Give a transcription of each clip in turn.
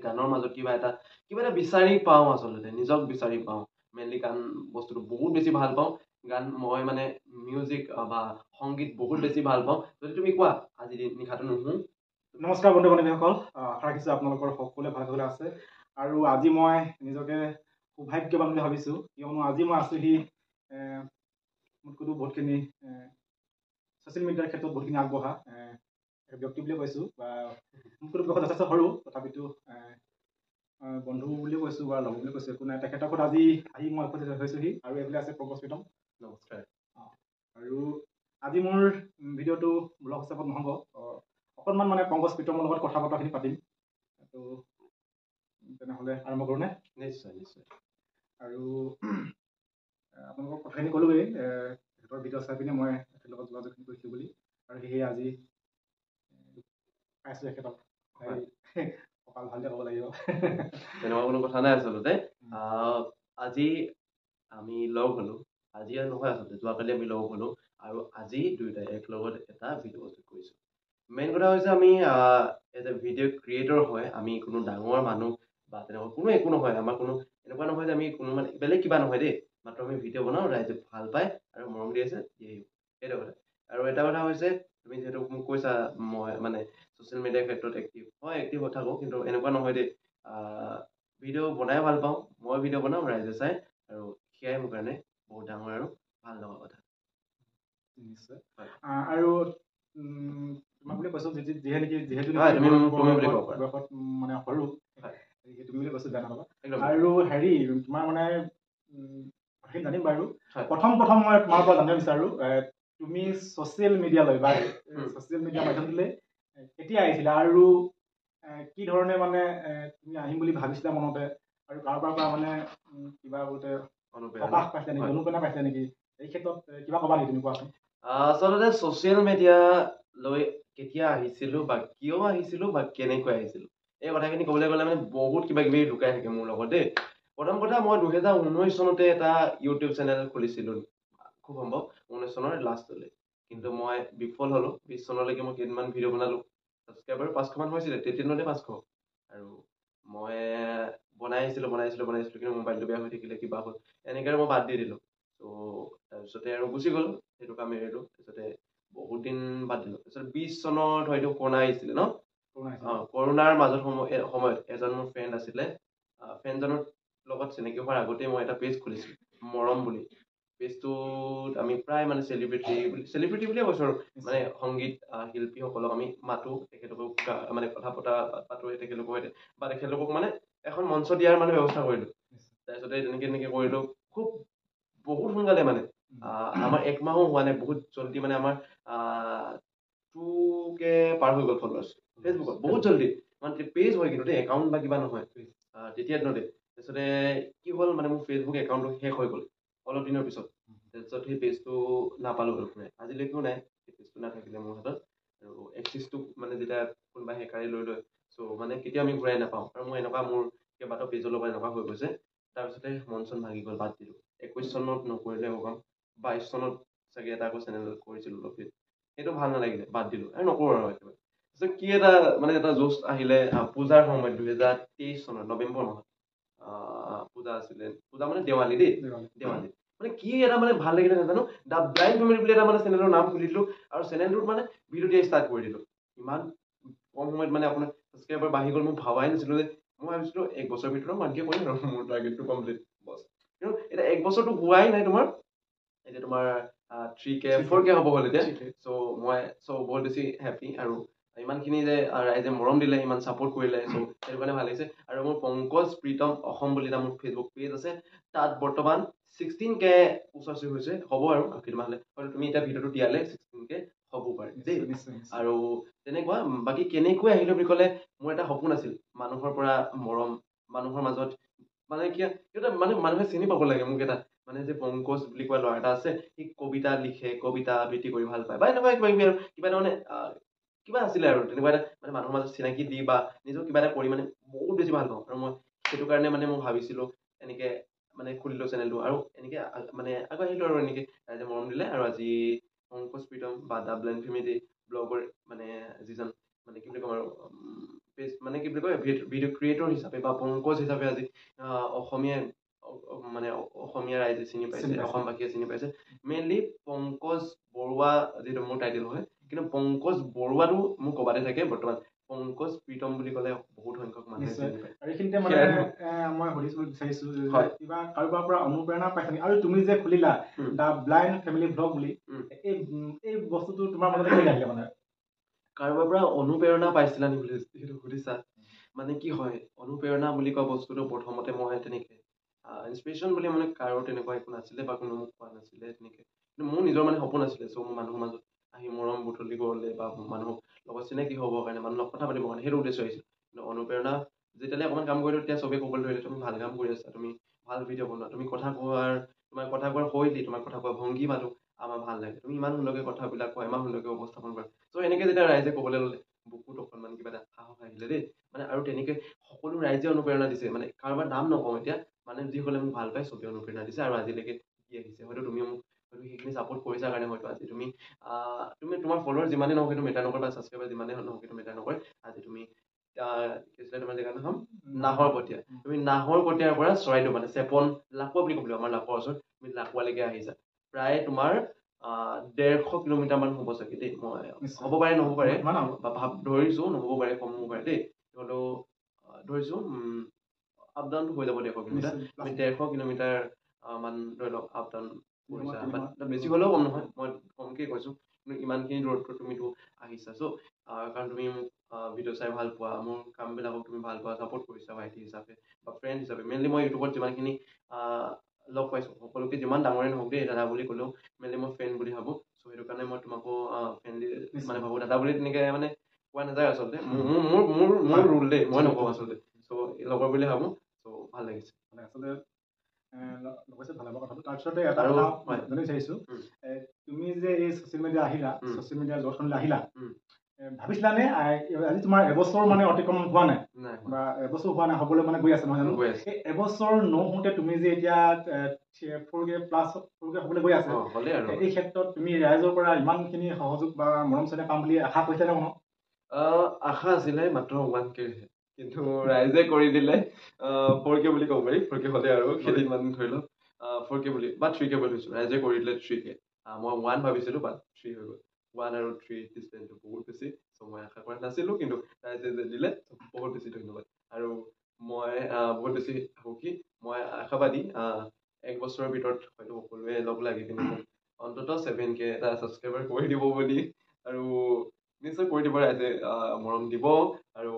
গানৰ মাজত কিবা এটা বিচাৰি পাওঁ, আচলতে নিজক বিচাৰি পাওঁ। মেইনলি গান বস্তুটো বহুত বেছি ভাল পাওঁ। গান মই মানে মিউজিক বা সংগীত বহুত বেছি ভাল পাওঁ। যদি তুমি কোৱা আজি নিশাটো নুশু। নমস্কাৰ বন্ধু বান্ধৱীসকল, আশা ৰাখিছোঁ আপোনালোকৰ সকলোৱে ভাল ভালে আছে। আৰু আজি মই নিজকে সৌভাগ্যৱান বুলি ভাবিছোঁ, কিয়নো আজি মই আছোঁহি মোতকৈতো বহুতখিনি ছ'চিয়েল মিডিয়াৰ ক্ষেত্ৰত বহুতখিনি আগবঢ়া ব্যক্তি বুলিয়ে কৈছোঁ, বা মোতকৈতো বহুত যথেষ্ট সৰু, তথাপিতো বন্ধু বুলিও কৈছোঁ বা লগৰ বুলি কৈছোঁ, একো নাই। তেখেতৰ ঘৰত আজি আহি মই উপস্থিত হৈছোঁহি, আৰু এইফালে আছে পংকজ প্ৰীতম। নমস্কাৰ। আৰু আজি মোৰ ভিডিঅ'টো ব্লগ হিচাপত নহ'ব, অকণমান মানে পংকজ প্ৰীতমৰ লগত কথা বতৰাখিনি পাতিম। তো তেনেহ'লে আৰম্ভ কৰোঁনে? নিশ্চয় নিশ্চয়। আৰু আপোনালোকক কথাখিনি ক'লোৱেই, তেখেতৰ ভিডিঅ' চাই পিনে মই তেখেতৰ লগত যোগাযোগখিনি কৰিছিলোঁ বুলি, আৰু সেয়ে আজি পাইছোঁ তেখেতক। কপাল ভালকৈ ক'ব লাগিব। তেনেকুৱা কোনো কথা নাই আচলতে। আজি আমি লগ হ'লোঁ, আজি আৰু নহয় আচলতে, যোৱাকালি আমি লগ হ'লোঁ, আৰু আজি দুয়োটাই একেলগত এটা ভিডিঅ' প্ৰস্তুত কৰিছোঁ। মেইন কথা হৈছে আমি এজ এ ভিডিঅ' ক্ৰিয়েটৰ হয়, আমি কোনো ডাঙৰ মানুহ বা তেনেকুৱা কোনো একো নহয়। আমাৰ কোনো এনেকুৱা নহয় যে আমি কোনো মানে বেলেগ কিবা নহয় দেই, মাত্ৰ আমি ভিডিঅ' বনাওঁ, ৰাইজে ভাল পায় আৰু মৰম দি আছে, দি আহিব, সেইটো কথা। আৰু এটা কথা হৈছে, তুমি যিহেতু মোক কৈছা মই মানে ছ'চিয়েল মিডিয়াৰ ক্ষেত্ৰত এক্টিভ হয়, এক্টিভ হৈ থাকোঁ, কিন্তু এনেকুৱা নহয় দেই। ভিডিঅ' বনাই ভাল পাওঁ, মই ভিডিঅ' বনাওঁ, ৰাইজে চাই, আৰু সেয়াই মোৰ কাৰণে বহুত ডাঙৰ আৰু ভাল লগা কথা। নিশ্চয়। আৰু তোমাক বুলি কৈছোঁ, যিহেতু বয়সত মানে সৰু, তুমি বুলি কৈছোঁ, বেয়া নাপাবা। আৰু হেৰি, তোমাৰ মানে কথাখিনি জানিম বাৰু। প্ৰথম মই তোমাৰ পৰা জানিব বিচাৰোঁ, তুমি ছ'চিয়েল মিডিয়ালৈ বা ছ'চিয়েল মিডিয়া মাধ্যমটোলৈ কেতিয়া আহিছিলা, আৰু কি ধৰণে মানে তুমি আহিম বুলি ভাবিছিলা মনতে, আৰু কাৰোবাৰ পৰা মানে কিবা বোলে সকাহ পাইছিলা নেকি, অনুপ্ৰেৰণা পাইছিলা নেকি? এই ক্ষেত্ৰত কিবা ক'বা নেকি, তুমি কোৱাচোন। আচলতে ছ'চিয়েল মিডিয়ালৈ কেতিয়া আহিছিলোঁ বা কিয় আহিছিলোঁ বা কেনেকৈ আহিছিলোঁ, এই কথাখিনি ক'বলৈ গ'লে মানে বহুত কিবা কিবি লুকাই থাকে মোৰ লগত দেই। প্ৰথম কথা, মই 2019 চনতে এটা ইউটিউব চেনেল খুলিছিলোঁ, খুব সম্ভৱ 19 চনৰ লাষ্টলৈ, কিন্তু মই বিফল হ'লোঁ। 20 চনলৈকে মই কেইদিনমান ভিডিঅ' বনালোঁ, ছাবস্ক্ৰাইবাৰ 500 মান হৈছিলে, তেতিয়ালৈকে 500, আৰু মই বনাই আহিছিলোঁ, কিন্তু মোবাইলটো বেয়া হৈ থাকিলে, কিবা হ'ল, এনেকৈ আৰু মই বাদ দি দিলোঁ। ত' তাৰপিছতে আৰু গুচি গ'ল, সেইটো কাম এৰিলোঁ। তাৰপিছতে বহুত দিন বাদ দিলোঁ। তাৰপিছত 20 চনত হয়তো কৰোণা আহিছিলে ন? কৰোণাৰ মাজত সময়ত এজন মোৰ ফ্ৰেণ্ড আছিলে, ফ্ৰেণ্ডজনৰ লগত চিনাকি হোৱাৰ আগতেই মই এটা পেজ খুলিছিলোঁ, মৰম বুলি। পেজটোত আমি প্ৰায় মানে চেলিব্ৰিটি বুলিয়ে কৈছোঁ আৰু, মানে সংগীত শিল্পীসকলক আমি মাতোঁ, তেখেতলোকক মানে কথা পাতোঁ তেখেতলোকৰ সৈতে, বা তেখেতলোকক মানে এখন মঞ্চ দিয়াৰ মানে ব্যৱস্থা কৰিলোঁ। তাৰপিছতে তেনেকৈ কৰিলোঁ, খুব বহুত সোনকালে মানে আমাৰ 1 মাহো হোৱা নাই, বহুত জলদি মানে আমাৰ 2K পাৰ হৈ গ'ল ফলোৱাৰ্ছ ফেচবুকত, বহুত জলদি। মানে পেজ হয় কিন্তু দেই, একাউণ্ট বা কিবা নহয়, তেতিয়া দিনতে। তাৰপিছতে কি হ'ল, মানে মোৰ ফেচবুক একাউণ্টটো শেষ হৈ গ'ল অলপ দিনৰ পিছত। তাৰপিছত সেই পেজটো নাপালোঁ আৰু ঘূৰাই, আজিলৈকেও নাই সেই পেজটো, নাথাকিলে মোৰ হাতত। আৰু এক্সিছটো মানে যেতিয়া কোনোবা হেকাৰে লৈ লয়, চ' মানে কেতিয়াও আমি ঘূৰাই নাপাওঁ। আৰু মোৰ কেইবাটাও পেজৰ লগত এনেকুৱা হৈ গৈছে। তাৰপিছতে মন চন ভাগি গ'ল, বাদ দিলোঁ। 21 চনত নকৰিলে হ'ব কাম, 22 চনত চাগে এটা আকৌ চেনেল কৰিছিলোঁ অলপ, সেইটো ভাল নালাগিলে, বাদ দিলোঁ, আৰু নকৰোঁ আৰু একেবাৰে। তাৰপিছত কি এটা জোচ আহিলে, পূজাৰ সময়ত 2023 চনত নৱেম্বৰ মাহত পূজা আছিলে, পূজা মানে দেৱালী দেই, দেৱালী মানে কি এটা মানে ভাল লাগিলে নাজানো, দ্য ব্লাইণ্ড ফেমিলি বুলি এটা মানে চেনেলৰ নাম খুলি দিলোঁ, আৰু চেনেলটোত মানে ভিডিঅ' দিয়া ষ্টাৰ্ট কৰি দিলোঁ। ইমান কম সময়ত মানে আপোনাৰ ছাবস্ক্ৰাইবাৰ বাঢ়ি গ'ল, মই ভাবাই নাছিলোঁ যে, মই ভাবিছিলোঁ 1 বছৰৰ ভিতৰত মই এনেকৈ কৰিম আৰু মোৰ টাৰ্গেটটো কমপ্লিট, বছ। কিন্তু এতিয়া 1 বছৰটো হোৱাই নাই তোমাৰ, এতিয়া তোমাৰ 3K 4K হ'ব হ'ল এতিয়া। চ' বহুত বেছি হেপ্পী, আৰু ইমানখিনি যে ৰাইজে মৰম দিলে, ইমান ছাপোৰ্ট কৰিলে, চ' সেইটো কাৰণে ভাল লাগিছে। আৰু মোৰ পংকজ প্ৰীতম অসম বুলি এটা মোৰ ফেচবুক পেজ আছে, তাত বৰ্তমান 16K ওচৰা-ওচৰি হৈছে, হ'ব আৰু কেইদিনমান হ'লে, হয়তো তুমি এতিয়া ভিডিঅ'টো দিয়ালে 16K হ'ব পাৰে দেই। আৰু তেনেকুৱা বাকী কেনেকৈ আহিলোঁ বুলি ক'লে, মোৰ এটা সপোন আছিল, মানুহৰ পৰা মৰম, মানুহৰ মাজত মানে কি মানে মানুহে চিনি পাব লাগে মোক, এটা মানে যে পংকজ বুলি কোৱা ল'ৰা এটা আছে, সি কবিতা লিখে, কবিতা আবৃত্তি কৰি ভাল পায়, বা এনেকুৱা কিবা কিবি, আৰু কিবা এটা মানে কিবা আছিলে আৰু তেনেকুৱা এটা মানে মানুহৰ মাজত চিনাকি দি বা নিজেও কিবা এটা কৰি মানে বহুত বেছি ভাল পাওঁ। আৰু মই সেইটো কাৰণে মানে মই ভাবিছিলোঁ এনেকে মানে খুলিলোঁ চেনেলটো, আৰু এনেকে মানে আহিলোঁ, আৰু এনেকে ৰাইজে মৰম দিলে, আৰু আজি পংকজ প্ৰীতম বা দ্য ব্লাইণ্ড ফেমিলি ব্লগৰ মানে যিজন মানে কি বুলি ক'ম আৰু পেজ মানে কি বুলি কয় ভিডিঅ' ক্ৰিয়েটৰ হিচাপে বা পংকজ হিচাপে আজি অসমীয়াই মানে অসমীয়া ৰাইজে চিনি পাইছে, অসমবাসীয়ে চিনি পাইছে। মেইনলি পংকজ বৰুৱা যিটো মোৰ টাইটেল হয়, কিন্তু পংকজ বৰুৱাটো মোৰ ক'বাতে থাকে বৰ্তমান। পংকজ প্ৰীতম বুলি ক'লে বহুত সংখ্যক মানুহে চিনি পায়। আৰু এইখিনিতে মানে মই সুধিব বিচাৰিছো যে কিবা কাৰোবাৰ পৰা অনুপ্ৰেৰণা পাইছা নেকি? আৰু তুমি যে খুলিলা দা ব্লাইণ্ড ফেমিলি ব্লগ বুলি, এই বস্তুটো তোমাৰ মাজত কেনেকৈ আহিলে? মানে কাৰোবাৰ পৰা অনুপ্ৰেৰণা পাইছিলা নেকি বুলি যিহেতু সুধিছা, মানে কি হয় অনুপ্ৰেৰণা বুলি কোৱা বস্তুটো প্ৰথমতে মই তেনেকে ইনস্পিৰেশ্যন বুলি মানে কাৰো তেনেকুৱা একো নাছিলে বা কোনো মোক কোৱা নাছিলে তেনেকে। কিন্তু মোৰ নিজৰ মানে সপোন আছিলে। চ' মোৰ মানুহৰ মাজত আহি মৰম বুটলিবলৈ বা মানুহৰ লগত চিনাকি হ'বৰ কাৰণে, মানুহৰ লগত কথা পাতিবৰ কাৰণে সেইটো উদ্দেশ্য আহিছিল। কিন্তু অনুপ্ৰেৰণা যেতিয়ালৈ অকণমান কাম কৰিলোঁ তেতিয়া চবেই ক'বলৈ ধৰিলে তুমি ভাল কাম কৰি আছা, তুমি ভাল ভিডিঅ' বনোৱা, তুমি তোমাৰ কথা কোৱাৰ শৈলী, তোমাৰ কথা কোৱাৰ ভংগীমাটো আমাৰ ভাল লাগে, তুমি ইমান সুন্দৰকৈ কথাবিলাক কোৱা, ইমান সুন্দৰকৈ উপস্থাপন কৰা। চ' এনেকে যেতিয়া ৰাইজে ক'বলৈ ল'লে বুকুত অকণমান কিবা এটা সাহস আহিলে দেই। মানে আৰু তেনেকে সকলো ৰাইজে অনুপ্ৰেৰণা দিছে। মানে কাৰোবাৰ নাম নকওঁ এতিয়া, মানে যিসকলে মোক ভাল পায় চবেই অনুপ্ৰেৰণা দিছে আৰু আজিলৈকে দি আহিছে। হয়তো তুমিও মোক হয়তো সেইখিনি ছাপোৰ্ট কৰিছা কাৰণে হয়তো আজি তুমি তোমাৰ ফলোৱাৰ যিমানেই নহওক সেইটো মেটাৰ নকৰে বা ছাবস্ক্ৰাইবাৰ যিমানেই নহওক সেইটো মেটাৰ নকৰে। আজি তুমি কি আছিলে তোমাৰ জেগাৰ নাম নাহৰকটীয়া, তুমি নাহৰকটীয়াৰ পৰা চৰাইদেউ মানে চেপন লাকুৱা বুলি ক'ব লাগিব, আমাৰ লাকুৱাৰ ওচৰত তুমি লাকুৱালৈকে আহিছা। প্ৰায় তোমাৰ 150 কিলোমিটাৰ মান হ'ব চাগে দেই। মই হ'ব পাৰে নহ'ব পাৰে বা ধৰিছো নহ'ব পাৰে, কম হ'ব পাৰে দেই। হ'লেও ধৰিছো আপ ডাউনটো হৈ যাব 150 কিলোমিটাৰ। তুমি 150 কিলোমিটাৰ মান ধৰি লওক আপ ডাউন কৰিছা, বেছি হ'লেও কম নহয়, মই কমকে কৈছো। কিন্তু ইমানখিনি দূৰত্ব তুমিতো আহিছা। চ' কাৰণ তুমি মোক ভিডিঅ' চাই ভাল পোৱা, মোৰ কামবিলাকক তুমি ভাল পোৱা, ছাপোৰ্ট কৰিছা ভাইটি হিচাপে বা ফ্ৰেণ্ড হিচাপে। মেইনলি মই ইউটিউবত যিমানখিনি লগ পাইছোঁ সকলোকে যিমান ডাঙৰে নহওক দেই, দাদা বুলি ক'লেও মেইনলি মই ফ্ৰেণ্ড বুলি ভাবোঁ। চ' সেইটো কাৰণে মই তোমাকো ফ্ৰেণ্ডলি মানে ভাবোঁ, দাদা বুলি তেনেকৈ মানে কোৱা নাযায় আচলতে। মোৰ ৰুল দেই, মই নকওঁ আচলতে। চ' লগৰ বুলি ভাবোঁ। চ' ভাল লাগিছে আচলতে ভাল হ'ব কথাটো। তাৰপিছতে এটা কথা জানিব বিচাৰিছো, তুমি যে এই ছ'চিয়েল মিডিয়া আহিলা, ছ'চিয়েল মিডিয়া জগতখনলৈ আহিলা, ভাবিছিলানে আজি তোমাৰ এবছৰ মানে অতিক্ৰমণ হোৱা নাই বা এবছৰ হোৱা নাই, হ'বলৈ মানে গৈ আছে নহয় জানো? এই এবছৰ নহওঁতে তুমি যে এতিয়া 4K প্লাছ 4K হ'বলৈ গৈ আছে, এই ক্ষেত্ৰত তুমি ৰাইজৰ পৰা ইমানখিনি সহযোগ বা মৰম চেনেহ পাম বুলি আশা কৰিছিলা নে মনত? আশা আছিলে মাত্ৰ 1K, কিন্তু ৰাইজে কৰি দিলে 4K বুলি ক'ব পাৰি। 4K হ'লে আৰু কেইদিনমান ধৰি লওক 4K বুলি বা 3K বুলি থৈছোঁ, ৰাইজে কৰি দিলে 3K। মই 1 ভাবিছিলোঁ বাট 3 হৈ গ'ল। 1 আৰু 3 ডিষ্টেঞ্চটো বহুত বেছি। চ' মই আশা কৰা নাছিলোঁ, কিন্তু ৰাইজে যে দিলে বহুত বেছি ধন্যবাদ। আৰু মই বহুত বেছি সুখী, মই আশাবাদী 1 বছৰৰ ভিতৰত হয়তো সকলোৱে লগ লাগি পিনে মোক অন্ততঃ 7K এটা ছাবস্ক্ৰাইবাৰ কৰি দিব বুলি, আৰু নিশ্চয় কৰি দিব, ৰাইজে মৰম দিব আৰু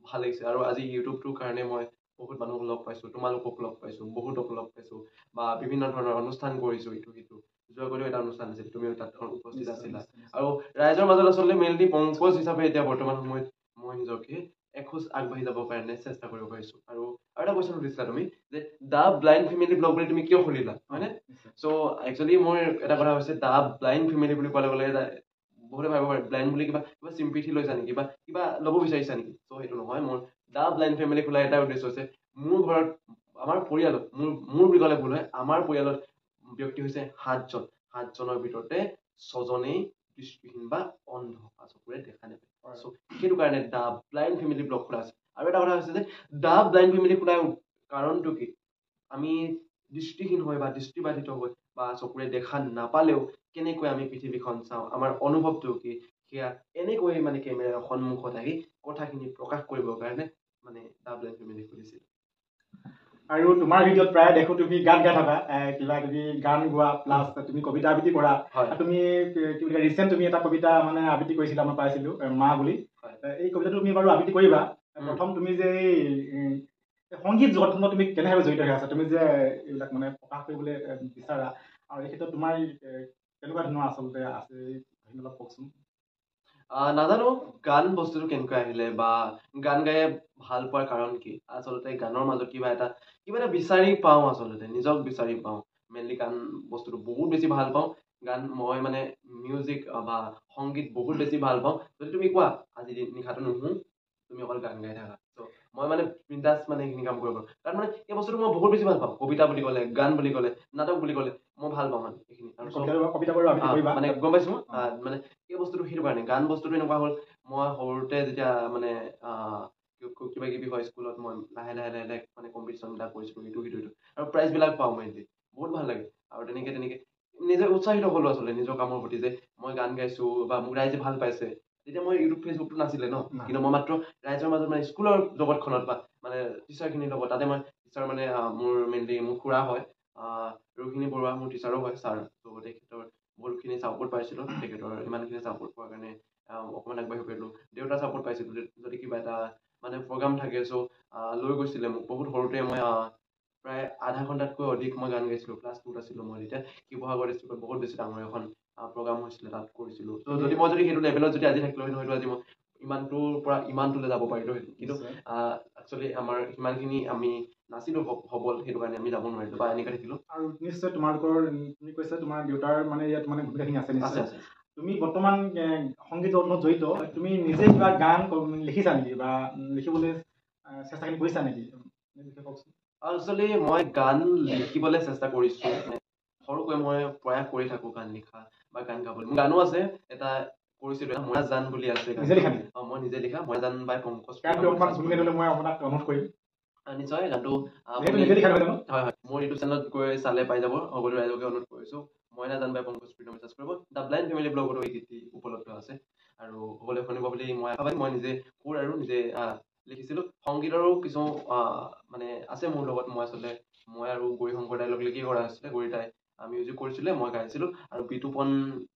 ভাল লাগিছে। আৰু আজি ইউটিউবটোৰ কাৰণে মই বহুত মানুহক লগ পাইছোঁ, তোমালোকক লগ পাইছোঁ, বহুতক লগ পাইছোঁ বা বিভিন্ন ধৰণৰ অনুষ্ঠান কৰিছোঁ ইটো সিটো। যোৱাকালিও এটা অনুষ্ঠান আছিল, তুমিও তাত উপস্থিত আছিলা। আৰু ৰাইজৰ মাজত আচলতে মেইনলি পংকজ হিচাপে এতিয়া বৰ্তমান সময়ত মই নিজকে এখোজ আগবাঢ়ি যাবৰ কাৰণে চেষ্টা কৰিব পাৰিছোঁ। আৰু এটা কুৱেশ্যন সুধিছিলা তুমি যে দা ব্লাইণ্ড ফেমিলি ব্লগ বুলি তুমি কিয় খুলিলা, হয়নে? চ' একচুৱেলি মোৰ এটা কথা হৈছে, দা ব্লাইণ্ড ফেমিলি বুলি কোৱাৰ লগে লগে বহুতে ভাবিব পাৰে ব্লাইণ্ড বুলি কিবা চিম্পিথি লৈছা নেকি বা কিবা ল'ব বিচাৰিছা নেকি? চ' সেইটো নহয়। মোৰ দা ব্লাইণ্ড ফেমিলি খোলাৰ এটা উদ্দেশ্য হৈছে, মোৰ ঘৰত আমাৰ পৰিয়ালত মোৰ বুলি ক'লে ভুল হয়, আমাৰ পৰিয়ালত ব্যক্তি হৈছে 7জন। 7জনৰ ভিতৰতে 6জনেই দৃষ্টিহীন বা অন্ধ, চকুৰে দেখা নাপায়। চ' সেইটো কাৰণে দা ব্লাইণ্ড ফেমিলি ব্লগ খোলা আছে। আৰু এটা কথা হৈছে যে দা ব্লাইণ্ড ফেমিলি খোলাৰ কাৰণটো কি, আমি দৃষ্টিহীন হৈ বা দৃষ্টিবাধিত হৈ বা চকুৰে দেখা নাপালেও কেনেকৈ আমি পৃথিৱীখন চাওঁ, আমাৰ অনুভৱটো কি, সেয়া এনেকৈ মানে কেমেৰাৰ সন্মুখত আহি কথাখিনি প্ৰকাশ কৰিবৰ কাৰণে মানে দা ব্লাইণ্ড ফেমিলি খুলিছিল। আৰু তোমাৰ ভিডিঅ'ত প্ৰায় দেখো তুমি গান গাই থাকা, কিবা কিবি গান গোৱা, প্লাছ তুমি কবিতা আবৃত্তি কৰা। তুমি কি বুলি ৰিচেণ্ট তুমি এটা কবিতা মানে আবৃত্তি কৰিছিলা, মই পাইছিলো, মা বুলি। এই কবিতাটো তুমি বাৰু আবৃত্তি কৰিবা। প্ৰথম তুমি যে সংগীত জগতখনত তুমি কেনেভাৱে জড়িত হৈ আছা, তুমি যে এইবিলাক মানে প্ৰকাশ কৰিবলৈ বিচাৰা, আৰু এই ক্ষেত্ৰত তোমাৰ কেনেকুৱা ধৰণৰ আচলতে আছে অলপ কওকচোন। নাজানো গান বস্তুটো কেনেকৈ আহিলে বা গান গায়ে ভাল পোৱাৰ কাৰণ কি। আচলতে গানৰ মাজত কিবা এটা বিচাৰি পাওঁ, আচলতে নিজক বিচাৰি পাওঁ। মেইনলি গান বস্তুটো বহুত বেছি ভাল পাওঁ। গান মই মানে মিউজিক বা সংগীত বহুত বেছি ভাল পাওঁ। যদি তুমি কোৱা আজি নিশাটো নুশু, তুমি অকল গান গাই থাকা, ত' মই মানে বিন্দাছ মানে এইখিনি কাম কৰিব পাৰোঁ। কাৰণ মানে এই বস্তুটো মই বহুত বেছি ভাল পাওঁ। কবিতা বুলি ক'লে, গান বুলি ক'লে, নাটক বুলি ক'লে মই ভাল পাওঁ মানে এইখিনি। আৰু মানে গম পাইছো মানে এই বস্তুটো সেইটো কাৰণে। গান বস্তুটো এনেকুৱা হ'ল, মই সৰুতে যেতিয়া মানে কিবা কিবি হয় স্কুলত মই লাহে লাহে লাহে লাহে মানে কম্পিটিশ্যনবিলাক কৰিছিলোঁ ইটো আৰু প্ৰাইজবিলাক পাওঁ মেইনলি বহুত ভাল লাগে আৰু তেনেকে নিজে উৎসাহিত হ'লো আচলতে নিজৰ কামৰ প্ৰতি যে মই গান গাইছোঁ বা মোক ৰাইজে ভাল পাইছে তেতিয়া মই ইউটিউব ফেচবুকটো নাছিলে ন কিন্তু মই মাত্ৰ ৰাইজৰ মাজত মানে স্কুলৰ জগতখনত বা মানে টিচাৰখিনিৰ লগত তাতে মই টিচাৰ মানে মোৰ মেইনলি মোৰ খুৰা হয় ৰোহিণী বৰুৱা মোৰ টিচাৰো হয় ছাৰ ত' তেখেতৰ বহুতখিনি ছাপোৰ্ট পাইছিলোঁ তেখেতৰ ইমানখিনি ছাপোৰ্ট পোৱাৰ কাৰণে অকণমান আগবাঢ়িব পাৰিলোঁ দেউতাৰ ছাপোৰ্ট পাইছিলোঁ যদি কিবা এটা মানে প্ৰগ্ৰাম থাকে চ' লৈ গৈছিলে মোক বহুত সৰুতে মই প্ৰায় আধা ঘণ্টাতকৈ অধিক মই গান গাইছিলোঁ ক্লাছ 2ত আছিলোঁ মই তেতিয়া শিৱসাগৰ ডিষ্ট্ৰিক্টত বহুত বেছি ডাঙৰ এখন প্ৰগ্ৰাম হৈছিলে তাত কৰিছিলোঁ ত' যদি মই সেইটো লেভেলত যদি আজি থাকিলোঁ হয়তো আজি মই ইমানটোৰ পৰা ইমানটোলৈ যাব পাৰিলোহেঁতেন কিন্তু একচুৱেলি আমাৰ সিমানখিনি আমি নাছিলোঁ সবল সেইটো কাৰণে আমি যাব নোৱাৰিলোঁ বা এনেকৈ থাকিলোঁ আৰু নিশ্চয় তোমালোকৰ তুমি কৈছা তোমাৰ দেউতাৰ মানে ইয়াত মানে ভূমিকাখিনি আছে নিশ্চয় তুমি বৰ্তমান সংগীত জগতত জড়িত তুমি নিজে কিবা গান লিখিছা নেকি বা লিখিবলৈ চেষ্টাখিনি কৰিছা নেকি কওকচোন একচুৱেলি মই গান লিখিবলৈ চেষ্টা কৰিছোঁ সৰুকৈ মই প্ৰয়াস কৰি থাকোঁ গান লিখা বা গান গাবলৈ মোৰ গানো আছে এটা কৰিছিলোঁ মৰা জান বুলি আছে মই নিজে লিখা মৰা জান বাই পংকজ মই আপোনাক অনুৰোধ কৰিম নিশ্চয় গানটো হয় হয় মোৰ ইউটিউব চেনেলত গৈ চালে পাই যাব সকলো ৰাইজকে অনুৰোধ কৰিছোঁ মই নাজান বাই পংকজ প্ৰীতম মেছেজ কৰিব দ্য ব্লাইণ্ড ফেমিলি ব্লগতো এই গীতটি উপলব্ধ আছে আৰু সকলোৱে শুনিব বুলি মই আশাবাদী মই নিজে সুৰ আৰু নিজে লিখিছিলোঁ সংগীতৰো কিছু মানে আছে মোৰ লগত মই আচলতে মই আৰু গৌৰী শংকৰ দাই লগ লাগি কৰা হৈছিলে গৌৰী দাই মিউজিক কৰিছিলে মই গাইছিলোঁ আৰু বিতুপন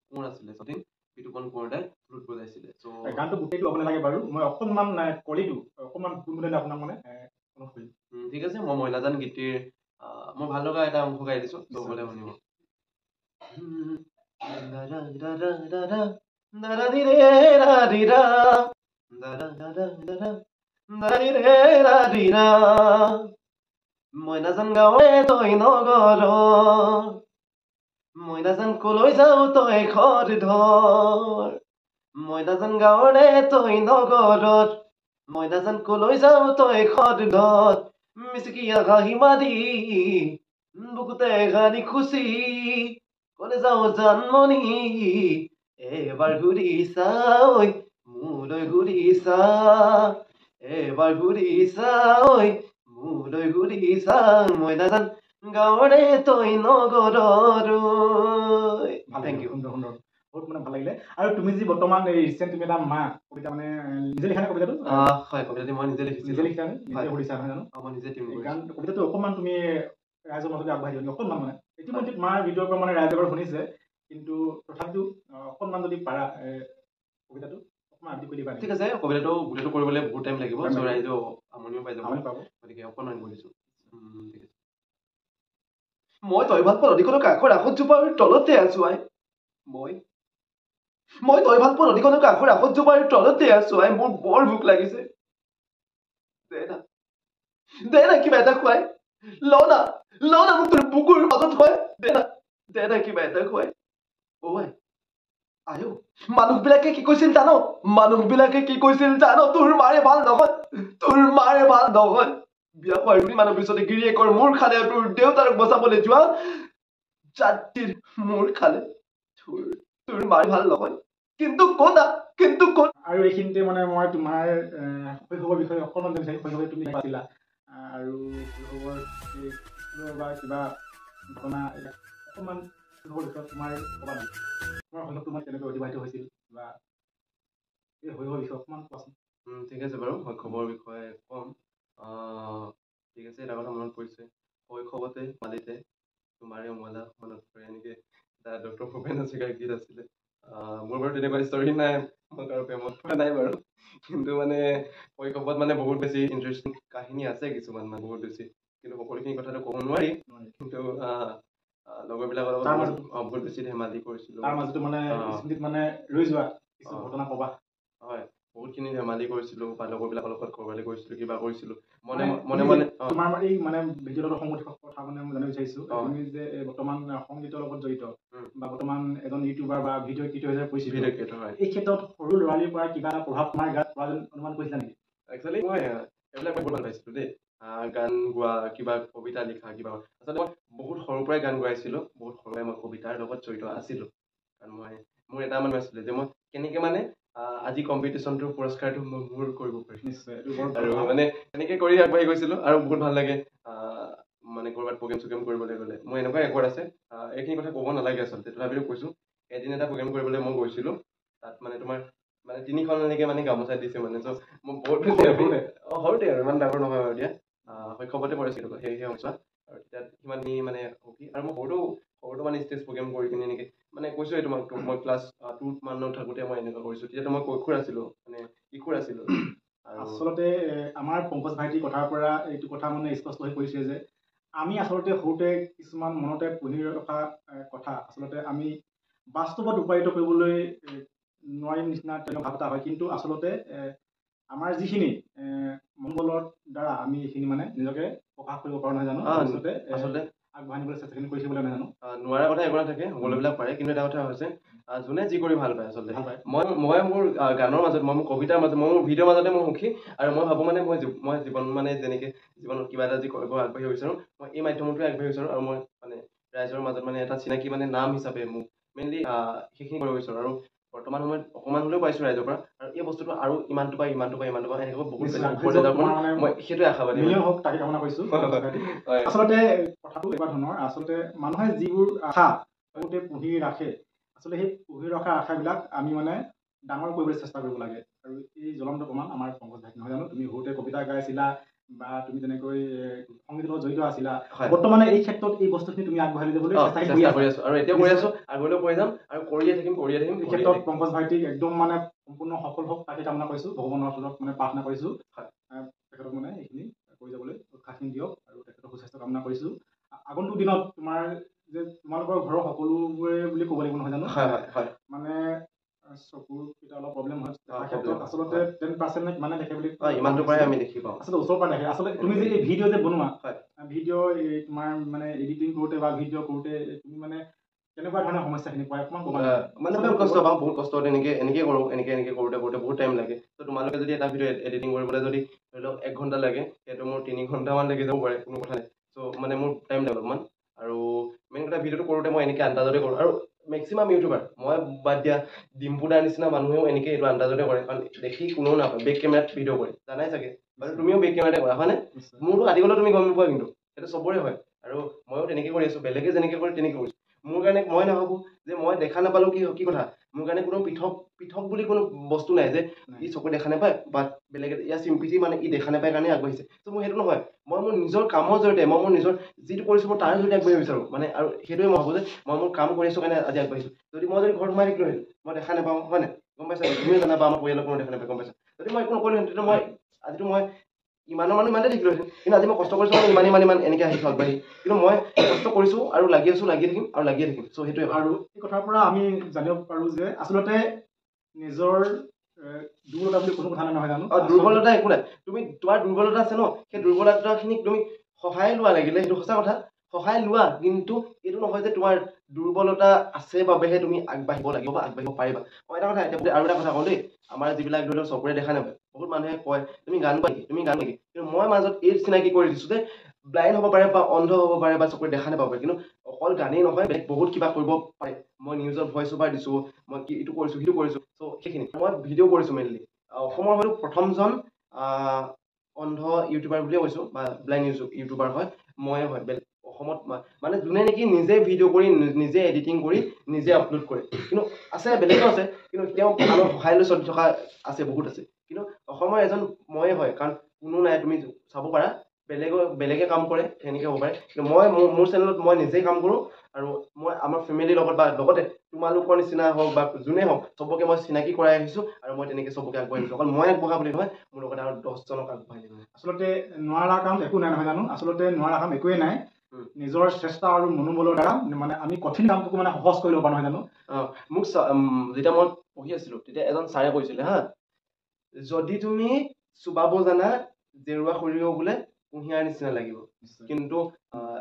কোঁৱৰ আছিলে সঠিক বিতুপন কোঁৱৰ দাই ফ্লুট বজাইছিলে চ' গানটো গোটেইটো হ'ব নালাগে বাৰু মই অকণমান কলিটো অকণমান গুণগুণালে আপোনাক মানে ঠিক আছে মই মইনাজান গীতিৰ মই ভাল লগা এটা অংশ গাই দিছোঁ সকলোৱে শুনিব মই নাজান গাঁৱে তই নগৰ মই নাজান কলৈ যাওঁ তই ঘৰ ধৰ মই নাজান গাঁৱৰে তই নগৰত মই নাজান কলৈ যাওঁ তই ঘৰ ধৰ মিচিকিয়া ঘাঁহি মাৰি বুকুতে ঘানি খুচি কলে যাওঁ জানমণি এবাৰ ঘূৰি চাই মোলৈ ঘূৰি চা এবাৰ ঘূৰি চাই মোলৈ ঘূৰি চা মই নাজান গাঁৱৰে তই নগৰৰ থেংক ইউ সুন্দৰ সুন্দৰ বহুত মানে ভাল লাগিলে আৰু তুমি যি বৰ্তমান এই ৰিচেণ্ট তুমি এটা মা কবিতা মানে নিজে লিখা নে কবিতাটো হয় কবিতাটো মই নিজে লিখিছোঁ নিজে লিখা নিজে কৰিছা নহয় জানো মই নিজে গান কবিতাটো অকণমান তুমি ৰাইজৰ মাজলৈ আগবাঢ়ি দিবা অকণমান মানে ইতিমধ্যে তোমাৰ ভিডিঅ'ৰ পৰা মানে ৰাইজে বাৰু শুনিছে কিন্তু তথাপিতো অকণমান যদি পাৰা কবিতাটো অকণমান আবৃত্তি কৰি দিবা ঠিক আছে কবিতাটো গোটেইটো কৰিবলৈ বহুত টাইম লাগিব ৰাইজেও আমনিও পাই যাব গতিকে অকণমান কৰিছোঁ ঠিক আছে মই তই ভাল পোৱা নদীখনৰ কাষৰ আখতজোপাৰ তলতে আছো আই মই তই ভাল পোৱা নদীখনৰ কাষৰ আখতজোপাৰ তলতে আছো আই মোৰ বৰ ভোক লাগিছে দে না কিবা এটা খুৱাই ল না মোক তোৰ বুকুৰ মাজত হয় দে না কিবা এটা খুৱাই আই আয়ো মানুহবিলাকে কি কৈছিল জানো তোৰ মাৰে ভাল নহয় বিয়া হোৱাৰ 2 মানৰ পিছতে গিৰিয়েকৰ মূৰ খালে তোৰ দেউতাক বচাবলৈ যোৱা জাতিৰ মূৰ খালে তোৰ মাৰ ভাল নহয় কিন্তু ক'ত আৰু এইখিনিতে মানে মই তোমাৰ শৈশৱৰ বিষয়ে অকণমান জানিছোঁ শৈশৱে তুমি পাতিলা আৰু শৈশৱৰ বা কিবা ঘটনা অকণমান শৈশৱৰ বিষয়ে তোমাৰ ক'বা নেকি তোমাৰ শৈশৱ তোমাৰ কেনেকৈ অতিবাহিত হৈছিল বা এই শৈশৱৰ বিষয়ে অকণমান কোৱাচোন ঠিক আছে বাৰু শৈশৱৰ বিষয়ে ক'ম ঠিক আছে এটা কথা মনত পৰিছে শৈশৱতে পালিতে তোমাৰে মজা মনত পৰে এনেকৈ এটা ডক্টৰ ভূপেন হাজৰিকাৰ গীত আছিলে মোৰ বাৰু তেনেকুৱা ষ্টৰী নাই মই কাৰো প্ৰেমত পৰা নাই বাৰু কিন্তু মানে শৈশৱত মানে বহুত বেছি ইণ্টাৰেষ্টিং কাহিনী আছে কিছুমান মানে বহুত বেছি কিন্তু সকলোখিনি কথাটো ক'ব নোৱাৰি কিন্তু লগৰবিলাকৰ লগত বহুত বেছি ধেমালি কৰিছিলোঁ তাৰ মাজতো মানে স্মৃতিত মানে ৰৈ যোৱা কিছু ঘটনা ক'বা হয় বহুতখিনি ধেমালি কৰিছিলোঁ বা লগৰবিলাকৰ লগত ক'ৰবালৈ গৈছিলোঁ কিবা কৰিছিলোঁ মনে তোমাৰ এই মানে ভিডিঅ'ৰ সংগীতৰ কথা মানে মই জানিব বিচাৰিছোঁ তুমি যে বৰ্তমান সংগীতৰ লগত জড়িত বা বৰ্তমান এজন ইউটিউবাৰ বা ভিডিঅ' ক্ৰিয়েটৰ হিচাপে পৰিচিত এই ক্ষেত্ৰত সৰু ল'ৰালিৰ পৰা কিবা এটা প্ৰভাৱ তোমাৰ গাত পৰা যেন অনুমান কৰিছিলা নেকি একচুৱেলি মই এইবিলাক বহুত ভাল পাইছিলোঁ দেই গান গোৱা কিবা কবিতা লিখা কিবা আচলতে মই বহুত সৰুৰ পৰাই গান গাইছিলোঁ বহুত সৰুৰে মই কবিতাৰ লগত জড়িত আছিলোঁ কাৰণ মোৰ এটা মানুহ আছিলে যে মই কেনেকৈ মানে আজি কম্পিটিশ্যনটোৰ পুৰস্কাৰটো মোৰ কৰিব পাৰিম নিশ্চয় আৰু মানে এনেকৈ কৰি আগবাঢ়ি গৈছিলোঁ আৰু বহুত ভাল লাগে মানে ক'ৰবাত প্ৰগ্ৰেম চগ্ৰেম কৰিবলৈ গ'লে মোৰ এনেকুৱা ৰেকৰ্ড আছে এইখিনি কথা ক'ব নালাগে আচলতে তথাপিতো কৈছোঁ এদিন এটা প্ৰগ্ৰেম কৰিবলৈ মই গৈছিলোঁ তাত মানে তোমাৰ মানে 3খন এনেকৈ মানে গামোচা দিছে মানে চ' মই বহুত সৰুতে আৰু ইমান ডাঙৰ নহয় আৰু এতিয়া শৈশৱতে পৰিছিলোঁ সেই সময়ছোৱা আৰু তেতিয়া সিমানখিনি মানে সুখী আৰু মই সৰুতো মানে ষ্টেজ প্ৰগ্ৰেম কৰি কিনে এনেকৈ মানে কৈছোঁৱে তোমাক মই ক্লাছ 2 মানত থাকোঁতে মই এনেকুৱা কৰিছোঁ তেতিয়াতো মই কৈশোৰ আছিলোঁ মানে কিশোৰ আছিলোঁ আচলতে আমাৰ পংকজ ভাইটিৰ কথাৰ পৰা এইটো কথা মানে স্পষ্ট হৈ পৰিছে যে আমি আচলতে সৰুতে কিছুমান মনতে পুহি ৰখা কথা আচলতে আমি বাস্তৱত ৰূপায়িত কৰিবলৈ নোৱাৰিম নিচিনা তেনেকুৱা ভাৱ এটা হয় কিন্তু আচলতে আমাৰ যিখিনি মংগলৰ দ্বাৰা আমি এইখিনি মানে নিজকে প্ৰকাশ কৰিব পাৰোঁ নহয় জানো আচলতে আগবাঢ়ি নিবলৈ চেষ্টাখিনি কৰি থাকিবলৈ নহয় জানো নোৱাৰা কথা একো নাথাকে সকলোবিলাক পাৰে কিন্তু এটা কথা হৈছে যোনে যি কৰি ভাল পায় আচলতে মই মোৰ গানৰ মাজত মই মোৰ কবিতাৰ মাজত মই মোৰ ভিডিঅ'ৰ মাজতে মই সুখী আৰু মই ভাবোঁ মানে মই জীৱন মানে যেনেকৈ জীৱনত কিবা এটা যি কৰিব আগবাঢ়িব বিচাৰোঁ মই এই মাধ্যমতে আগবাঢ়িব বিচাৰোঁ আৰু মই মানে ৰাইজৰ মাজত মানে এটা চিনাকি মানে নাম হিচাপে মোক মেইনলি সেইখিনি কৰিব বিচাৰোঁ আৰু বৰ্তমান সময়ত অকণমান হ'লেও পাইছোঁ ৰাইজৰ পৰা আৰু এই বস্তুটো আৰু ইমানটো পাই এনেকৈ বহুত মই সেইটোৱে আশাবাদী হওক তাকে কামনা কৰিছোঁ আচলতে কথাটো এনেকুৱা ধৰণৰ আচলতে মানুহে যিবোৰ আশা সৰুতে পুহি ৰাখে আচলতে সেই পুহি ৰখা আশাবিলাক আমি মানে ডাঙৰ কৰিবলৈ চেষ্টা কৰিব লাগে আৰু এই জ্বলন্ত প্ৰমাণ আমাৰ পংকজ ভাইটি নহয় জানো তুমি সৰুতে কবিতা গাইছিলা বা তুমি তেনেকৈ সংগীতৰ লগত জড়িত আছিলা বৰ্তমানে এই ক্ষেত্ৰত এই বস্তুখিনি তুমি আগবঢ়াই লৈ যাবলৈ চেষ্টা কৰি আছো আৰু এতিয়া কৰি আছো আগলৈও কৰি যাম আৰু কৰিয়ে থাকিম এই ক্ষেত্ৰত পংকজ ভাইটিক একদম মানে সম্পূৰ্ণ সফল হওক তাকে কামনা কৰিছো ভগৱানৰ ওচৰত মানে প্ৰাৰ্থনা কৰিছো তেখেতক মানে এইখিনি কৰি যাবলৈ উৎসাহখিনি দিয়ক আৰু তেখেতক সুস্বাস্থ্য কামনা কৰিছো আগন্তুক দিনত তোমাৰ যে তোমালোকৰ ঘৰৰ সকলোবোৰে বুলি ক'ব লাগিব নহয় জানো মানে চকুৰ কেইটা অলপ প্ৰব্লেম হয় আচলতে 10% মানে দেখে বুলি ইমানটো পাৰে আমি দেখি পাওঁ আচলতে ওচৰৰ পৰা দেখে আচলতে তুমি যে এই ভিডিঅ' যে বনোৱা ভিডিঅ' তোমাৰ মানে এডিটিং কৰোঁতে বা ভিডিঅ' কৰোঁতে তুমি মানে কেনেকুৱা ধৰণৰ সমস্যাখিনি পায় অকণমান ক'বা মানে বহুত কষ্ট পাওঁ বহুত কষ্ট এনেকৈ কৰোঁ এনেকৈ কৰোঁতে বহুত টাইম লাগে ত' তোমালোকে যদি এটা ভিডিঅ' এডিটিং কৰিবলৈ যদি ধৰি লওক 1 ঘণ্টা লাগে সেইটো মোৰ 3 ঘণ্টামান লাগি যাব পাৰে কোনো কথা নাই চ' মানে মোৰ টাইম লাগে অলপমান আৰু মেইন কথা ভিডিঅ'টো কৰোঁতে মই এনেকৈ আন্দাজতে কৰোঁ আৰু মেক্সিমাম ইউটিউবাৰ মই বাদ দিয়া ডিম্পু দাৰ নিচিনা মানুহেও এনেকৈ এইটো আন্দাজতে কৰে কাৰণ দেখি কোনেও নাপায় বেক কেমেৰাত ভিডিঅ' কৰে জানাই চাগে বাৰু তুমিও বেক কেমেৰাতে কৰা হয়নে মোৰতো আদি গ'লেও তুমি গম নোপোৱা কিন্তু সেইটো চবৰে হয় আৰু ময়ো তেনেকৈ কৰি আছোঁ বেলেগে যেনেকৈ কৰে তেনেকৈ কৰিছোঁ মোৰ কাৰণে মই নাভাবোঁ যে মই দেখা নাপালোঁ কি কথা মোৰ কাৰণে কোনো পৃথক বুলি কোনো বস্তু নাই যে ই চকু দেখা নাপায় বা বেলেগে ইয়াৰ চিম্পিটি মানে ই দেখা নাপায় কাৰণে আগবাঢ়িছে ত' মোৰ সেইটো নহয় মই মোৰ নিজৰ কামৰ জৰিয়তে মই মোৰ নিজৰ যিটো কৰিছোঁ মই তাৰ জৰিয়তে আগবাঢ়িব বিচাৰোঁ মানে আৰু সেইটোৱে মই ভাবোঁ যে মই মোৰ কাম কৰি আছোঁ কাৰণে আজি আগবাঢ়িছোঁ যদি মই ঘৰত সোমাই থাকিলোহেঁতেন মই দেখা নাপাওঁ হয় নাই গম পাইছা তুমিও জানা বা আমাৰ পৰিয়ালৰ কোনো দেখা নাপায় গম পাইছা যদি মই একো নকৰিলোহেঁতেন তেতিয়া মই আজিতো মই ইমানৰ মানুহ ইমানতে থাকিলোহেঁতেন কিন্তু আজি মই কষ্ট কৰিছোঁ ইমান এনেকৈ আহিছোঁ আগবাঢ়ি কিন্তু মই কষ্ট কৰিছোঁ আৰু লাগি থাকিম আৰু লাগিয়ে থাকিম চ' সেইটোৱে আৰু এই কথাৰ পৰা আমি জানিব পাৰোঁ যে আচলতে নিজৰ দুৰ্বলতা বুলি কোনো কথা নহয় জানো দুৰ্বলতা একো নাই তুমি তোমাৰ দুৰ্বলতা আছে ন সেই দুৰ্বলতাখিনিক তুমি সহায় লোৱা লাগিলে সেইটো সঁচা কথা সহায় লোৱা কিন্তু এইটো নহয় যে তোমাৰ দুৰ্বলতা আছে বাবেহে তুমি আগবাঢ়িব লাগিব বা আগবাঢ়িব পাৰিবা মই এটা কথা এতিয়া আৰু এটা কথা কওঁ দেই আমাৰ যিবিলাক ধৰি লওক চকুৰে দেখা নাপায় বহুত মানুহে কয় তুমি গান নেকি কিন্তু মই মাজত এই চিনাকি কৰি দিছোঁ যে ব্লাইণ্ড হ'ব পাৰে বা অন্ধ হ'ব পাৰে বা চকুৰে দেখা নাপাব পাৰে কিন্তু অকল গানেই নহয় বেলেগ বহুত কিবা কৰিব পাৰে মই নিউজত ভইচ অভাৰ দিছোঁ মই এইটো কৰিছোঁ সেইটো কৰিছোঁ চ' সেইখিনি মই ভিডিঅ' কৰিছোঁ মেইনলি অসমৰ হয়তো প্ৰথমজন অন্ধ ইউটিউবাৰ বুলিয়ে কৈছোঁ বা ব্লাইণ্ড ইউটিউবাৰ হয় ময়ে হয় বেলেগ অসমত মানে যোনে নেকি নিজে ভিডিঅ' কৰি নিজে এডিটিং কৰি নিজে আপলোড কৰে কিন্তু আছে বেলেগো আছে কিন্তু তেওঁ আনৰ সহায় লৈ চলি থকা আছে বহুত আছে কিন্তু অসমৰ এজন ময়ে হয় কাৰণ কোনো নাই তুমি চাব পাৰা বেলেগে কাম কৰে তেনেকৈ হ'ব পাৰে কিন্তু মই মোৰ চেনেলত মই নিজেই কাম কৰোঁ আৰু মই আমাৰ ফেমিলিৰ লগত বা লগতে তোমালোকৰ নিচিনা হওক বা যোনে হওক চবকে মই চিনাকি কৰাই আহিছোঁ আৰু মই তেনেকৈ চবকে আগবঢ়াই দিছোঁ অকল মই আগবঢ়া বুলি নহয় মোৰ লগতে আৰু 10জনক আগবঢ়াই দিম আচলতে নোৱাৰা কাম একো নাই নহয় জানো আচলতে নোৱাৰা কাম একোৱেই নাই নিজৰ চেষ্টা আৰু মনোবলৰ দ্বাৰা মানে আমি কঠিন কামটোকো মানে সহজ কৰি ল'ব পাৰোঁ নহয় জানো মোক যেতিয়া মই পঢ়ি আছিলোঁ তেতিয়া এজন ছাৰে কৈছিলে হা যদি তুমি চুবাব জানা জেৰুৱা সৰিয়হ বোলে কুঁহিয়াৰ নিচিনা লাগিব কিন্তু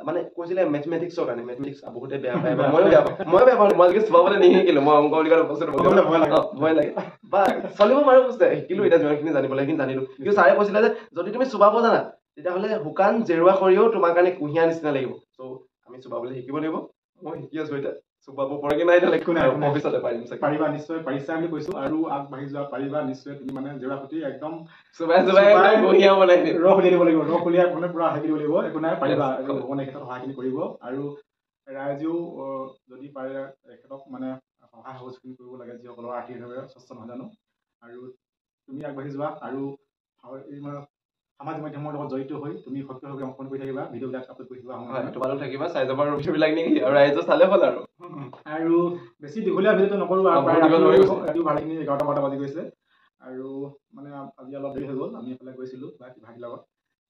মানে কৈছিলে মেথমেটিক্সৰ কাৰণে মেথমেটিক্স বহুতে বেয়া পায় ময়ো বেয়া পাওঁ মই আজিকালি চুবাবলৈ নিশিকিলোঁ মই অংক বুলি ক'লে বস্তুটো ভয় লাগে বা চলিব পাৰোঁ বস্তু শিকিলোঁ এতিয়া যিমানখিনি জানিব লাগে সেইখিনি জানিলোঁ কিন্তু ছাৰে কৈছিলে যে যদি তুমি চুবাব জানা তেতিয়াহ'লে শুকান জেৰুৱা সৰিয়হ তোমাৰ কাৰণে কুঁহিয়াৰ নিচিনা লাগিব চ' আমি চুবাবলৈ শিকিব লাগিব মই শিকি আছোঁ এতিয়া চুপাব পৰে কি নাই একো নাই ভৱিষ্যতে পাৰিম চাগে পাৰিবা নিশ্চয় পাৰিছা বুলি কৈছো আৰু আগবাঢ়ি যোৱা পাৰিবা নিশ্চয় তুমি মানে জেওৰাপতি একদম চুবাই বঢ়িয়া বনাই দিম ৰস উলিয়াই দিব লাগিব ৰস উলিয়াই মানে পুৰা হেৰি দিব লাগিব একো নাই পাৰিবা ভগৱানে এই ক্ষেত্ৰত সহায়খিনি কৰিব আৰু ৰাইজেও যদি পাৰে এখেতক মানে সহায় সহযোগখিনি কৰিব লাগে যিসকলৰ আৰ্থিকভাৱে স্বচ্ছ নহয় জানো আৰু তুমি আগবাঢ়ি যোৱা আৰু সামাজিক মাধ্যমৰ লগত জড়িত হৈ তুমি সক্ৰিয়ভাৱে অংশগ্ৰহণ কৰি থাকিবা ভিডিঅ'বিলাক আপলোড কৰি থাকিবা তোমালোক থাকিবা চাই যাবা ভিডিঅ'বিলাক নেকি আৰু ৰাইজে চালে হ'ল আৰু বেছি দীঘলীয়া ভিডিঅ'টো নকৰো আৰু ৰাতিও ভালেখিনি 11-12 বাজি গৈছে আৰু মানে আজি অলপ দেৰি হৈ গ'ল আমি এইফালে গৈছিলো ভাইটিৰ লগত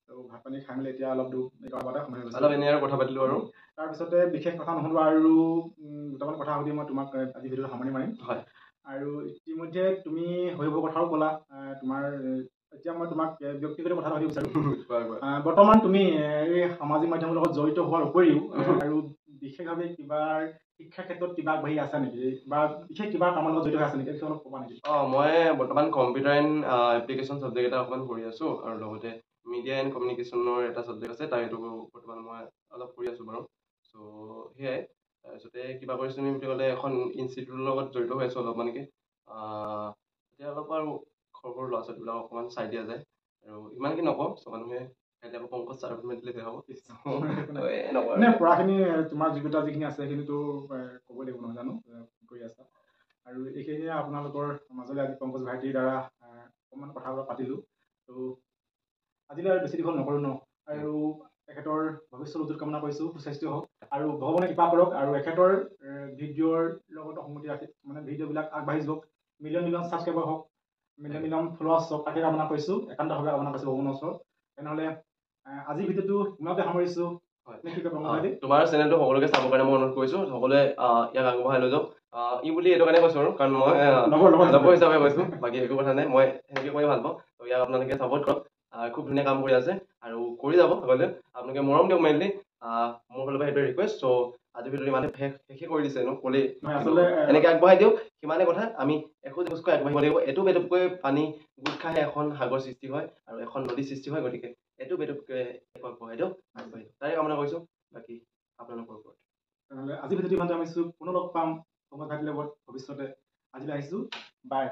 তো ভাত পানী খাই মেলি এতিয়া অলপ 11-12 সময় হৈ গৈছে অলপ এনেই আৰু কথা পাতিলো আৰু তাৰপিছতে বিশেষ কথা নহ'লো আৰু দুটামান কথা সুধি মই তোমাক আজি ভিডিঅ'টো সামৰণি মাৰিম হয় আৰু ইতিমধ্যে তুমি শৈশৱৰ কথাও ক'লা তোমাৰ এতিয়া মই তোমাক ব্যক্তিগত কথা সুধিব বিচাৰো বৰ্তমান তুমি এই সামাজিক মাধ্যমৰ লগত জড়িত হোৱাৰ উপৰিও আৰু বিশেষভাৱে কিবা শিক্ষাৰ ক্ষেত্ৰত কিবা আগবাঢ়ি আছে নেকি বা বিশেষ কিবা কামৰ লগত জড়িত হৈ আছে নেকি অলপ ক'বা নেকি মই বৰ্তমান কম্পিউটাৰ এণ্ড এপ্লিকেশ্যন চাবজেক্ট এটা অকণমান কৰি আছো আৰু লগতে মিডিয়া এণ্ড কমিউনিকেশ্যনৰ এটা চাবজেক্ট আছে তাৰ সেইটো বৰ্তমান মই অলপ কৰি আছো বাৰু চ' সেয়াই তাৰপিছতে কিবা কৰিছোঁ বুলি ক'লে এখন ইনষ্টিটিউটৰ লগত জড়িত হৈ আছো অলপ মানকে এতিয়া অলপ আৰু সৰু সৰু ল'ৰা ছোৱালীবিলাক অকণমান চাই দিয়া যায় আৰু ইমানকে নকওঁ চ' মানুহে কাইলৈ আকৌ পংকজ ছাৰ মেণ্টেলি বেয়া হ'ব পঢ়াখিনি তোমাৰ যোগ্যতা যিখিনি আছে সেইখিনিতো ক'ব লাগিব নহয় জানো কৰি আছা আৰু এইখিনিয়ে আপোনালোকৰ মাজলৈ আজি পংকজ ভাইটিৰ দ্বাৰা অকণমান কথা পাতিলোঁ তো আজিলৈ আৰু বেছি দীঘল নকৰোঁ ন আৰু এখেতৰ ভৱিষ্যত উজ্জ্বল কামনা কৰিছোঁ সুস্বাস্থ্য হওক আৰু ভগৱানে কৃপা কৰক আৰু এখেতৰ ভিডিঅ'ৰ লগত সংগতি ৰাখি মানে ভিডিঅ'বিলাক আগবাঢ়ি যাওক মিলিয়ন ছাবস্ক্ৰাইবাৰ হওক মিলিয়ন ফলোৱাৰ্ছ হওক তাকে কামনা কৰিছোঁ একান্তভাৱে কামনা কৰিছোঁ ভগৱানৰ ওচৰত তেনেহ'লে আজিৰ ভিডিঅ'টো ইমানতে সামৰিছোঁ তোমাৰ চেনেলটো সকলোকে চাবৰ কাৰণে মই অনুৰোধ কৰিছো সকলোৱে ইয়াক আগবঢ়াই লৈ যাওক ই বুলি এইটো কাৰণে কৈছো আৰু কাৰণ মই লগৰ হিচাপে কৈছো বাকী একো কথা নাই মই সেনেকে কৰি ভাল পাওঁ ত' ইয়াক আপোনালোকে ছাপোৰ্ট কৰক খুব ধুনীয়া কাম কৰি আছে আৰু কৰি যাব আগলৈ আপোনালোকে মৰম দিয়ক মেইনলি মোৰ ফালৰ পৰা সেইটোৱে ৰিকুৱেষ্ট চ' আজি ভিডিঅ'টো ইমানে শেষে কৰি দিছে ক'লেই এনেকে আগবঢ়াই দিয়ক সিমানে কথা আমি এখোজ এখোজকৈ আগবাঢ়িব লাগিব এটুপ এটুপকৈ পানী গোট খাই এখন সাগৰ সৃষ্টি হয় আৰু এখন নদী সৃষ্টি হয় গতিকে এটুপ এটুপকৈ আগবঢ়াই দিয়ক আগবাঢ়ি তাৰে কামনা কৰিছোঁ বাকী আপোনালোকৰ ওপৰত তেনেহ'লে আজি ভিডিঅ'টো ইমানতে সামৰিছোঁ পুনৰ লগ পাম পংকজ ভাইটিৰ লগত ভৱিষ্যতে আজিলৈ আহিছোঁ বাই